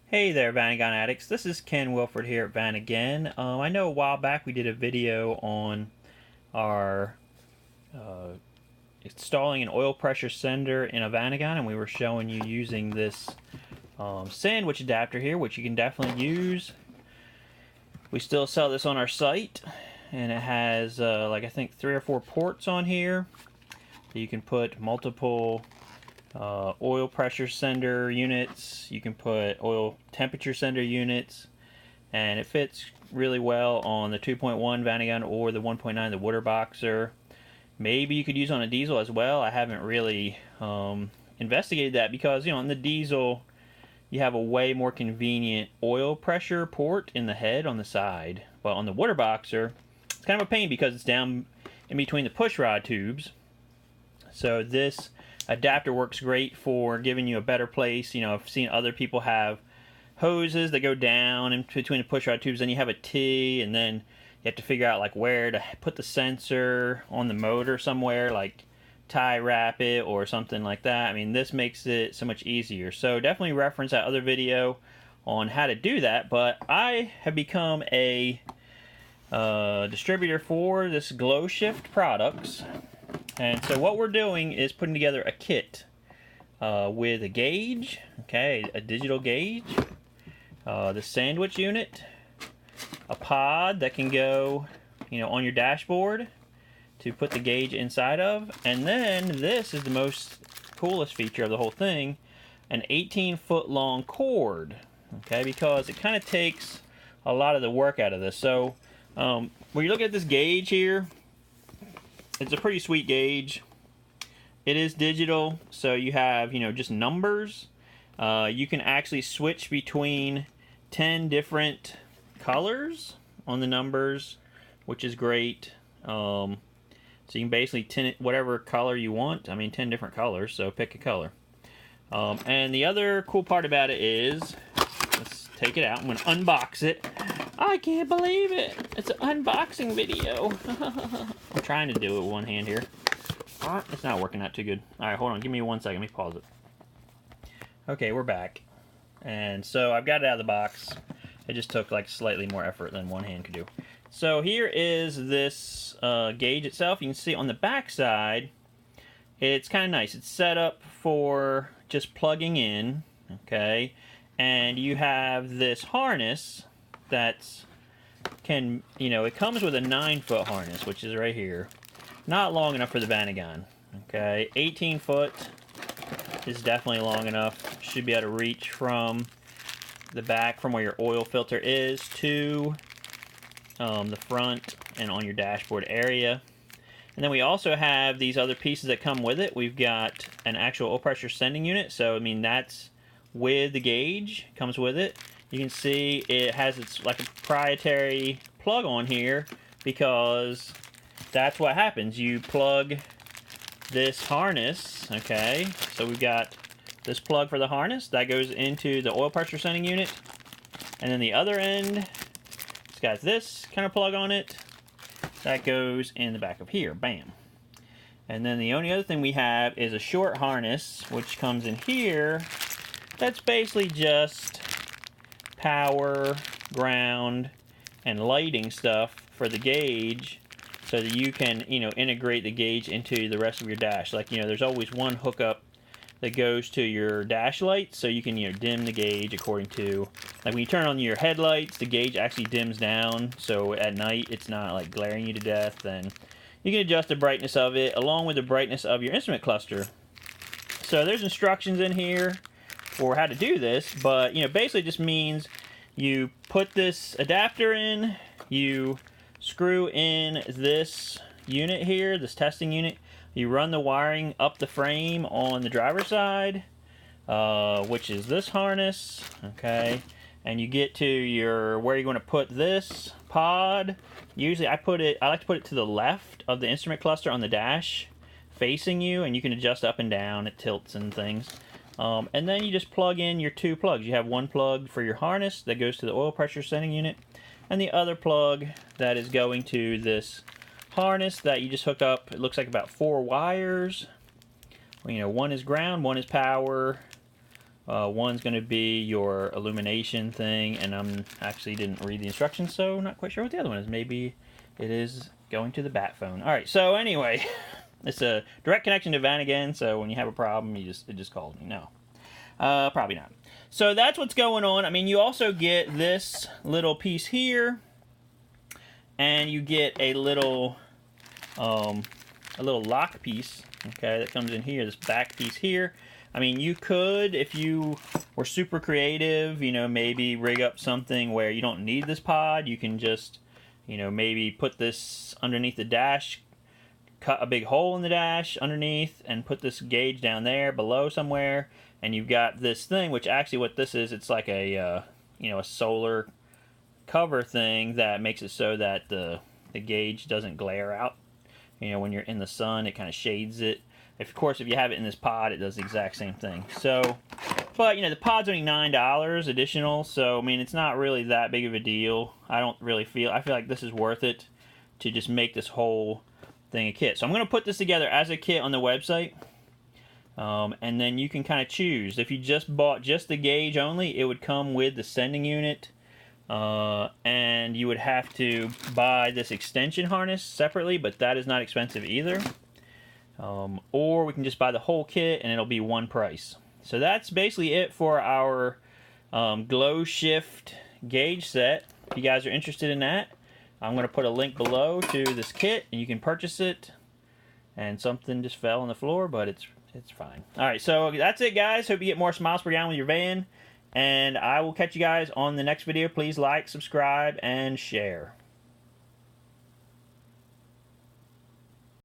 Hey there, Vanagon addicts. This is Ken Wilford here at Vanagon. I know a while back we did a video on our uh, installing an oil pressure sender in a Vanagon, and we were showing you using this sandwich adapter here, which you can definitely use. We still sell this on our site, and it has like I think 3 or 4 ports on here. You can put multiple oil pressure sender units, you can put oil temperature sender units, and it fits really well on the 2.1 Vanagon or the 1.9, the Water Boxer. Maybe you could use on a diesel as well. I haven't really investigated that because, on the diesel you have a way more convenient oil pressure port in the head on the side, but on the Water Boxer it's kind of a pain because it's down in between the push rod tubes. So this adapter works great for giving you a better place. I've seen other people have hoses that go down in between the push rod tubes, and you have a T, and then you have to figure out like where to put the sensor on the motor somewhere, like tie wrap it or something like that. I mean, this makes it so much easier. So definitely reference that other video on how to do that. But I have become a distributor for this Glow Shift products. And so what we're doing is putting together a kit with a gauge, okay, a digital gauge, the sandwich unit, a pod that can go, on your dashboard to put the gauge inside of, and then this is the most coolest feature of the whole thing, an 18-foot long cord, okay, because it kind of takes a lot of the work out of this. So when you look at this gauge here, it's a pretty sweet gauge. It is digital, so you have, just numbers. You can actually switch between 10 different colors on the numbers, which is great. So you can basically tint it whatever color you want. I mean, 10 different colors, so pick a color. And the other cool part about it is, let's take it out. I'm going to unbox it. I can't believe it. It's an unboxing video. I'm trying to do it with one hand here. It's not working out too good. Alright, hold on. Give me 1 second. Let me pause it. Okay, we're back. And so I've got it out of the box. It just took like slightly more effort than one hand could do. So here is this gauge itself. You can see on the back side, it's kind of nice. It's set up for just plugging in. Okay. And you have this harness that's it comes with a 9-foot harness, which is right here. Not long enough for the Vanagon. Okay, 18 foot is definitely long enough. Should be able to reach from the back, from where your oil filter is, to the front and on your dashboard area. And then we also have these other pieces that come with it. We've got an actual oil pressure sending unit. So, I mean, that's with the gauge, comes with it. You can see it has its like a proprietary plug on here, because that's what happens. You plug this harness, okay? So we've got this plug for the harness that goes into the oil pressure sending unit, and then the other end, it's got this kind of plug on it that goes in the back of here. Bam. And then the only other thing we have is a short harness, which comes in here. That's basically just power, ground, and lighting stuff for the gauge, so that you can, integrate the gauge into the rest of your dash. Like, there's always one hookup that goes to your dash lights, so you can, dim the gauge according to, like when you turn on your headlights, the gauge actually dims down, so at night it's not like glaring you to death. Then you can adjust the brightness of it along with the brightness of your instrument cluster. So there's instructions in here for how to do this, but basically it just means you put this adapter in, you screw in this unit here, this testing unit, you run the wiring up the frame on the driver's side, which is this harness, okay, and you get to your where you're going to put this pod. Usually I like to put it to the left of the instrument cluster on the dash, facing you, and you can adjust up and down, it tilts and things. And then you just plug in your 2 plugs. You have one plug for your harness that goes to the oil pressure sending unit, and the other plug that is going to this harness that you just hook up. It looks like about 4 wires. One is ground, one is power, One's going to be your illumination thing, and I'm actually didn't read the instructions, so not quite sure what the other one is. Maybe it is going to the bat phone. All right, so anyway, it's a direct connection to Vanagon, so when you have a problem, it just calls me. No, probably not. So that's what's going on. I mean, you also get this little piece here, and you get a little lock piece, okay, that comes in here, this back piece here. I mean, you could, if you were super creative, you know, maybe rig up something where you don't need this pod. You can just, you know, maybe put this underneath the dash, cut a big hole in the dash underneath, and put this gauge down there below somewhere. And you've got this thing, which actually what this is, it's like a, you know, a solar cover thing that makes it so that the gauge doesn't glare out. You know, when you're in the sun, it kind of shades it. Of course, if you have it in this pod, it does the exact same thing. So, but, you know, the pod's only $9 additional, so, I mean, it's not really that big of a deal. I feel like this is worth it to just make this whole thing a kit. So I'm going to put this together as a kit on the website, and then you can kind of choose. If you just bought just the gauge only, it would come with the sending unit, and you would have to buy this extension harness separately, but that is not expensive either. Or we can just buy the whole kit and it'll be one price. So that's basically it for our Glow Shift gauge set. If you guys are interested in that, I'm going to put a link below to this kit and you can purchase it. And something just fell on the floor, but it's fine. Alright, so that's it, guys. Hope you get more smiles per gallon with your van. And I will catch you guys on the next video. Please like, subscribe, and share.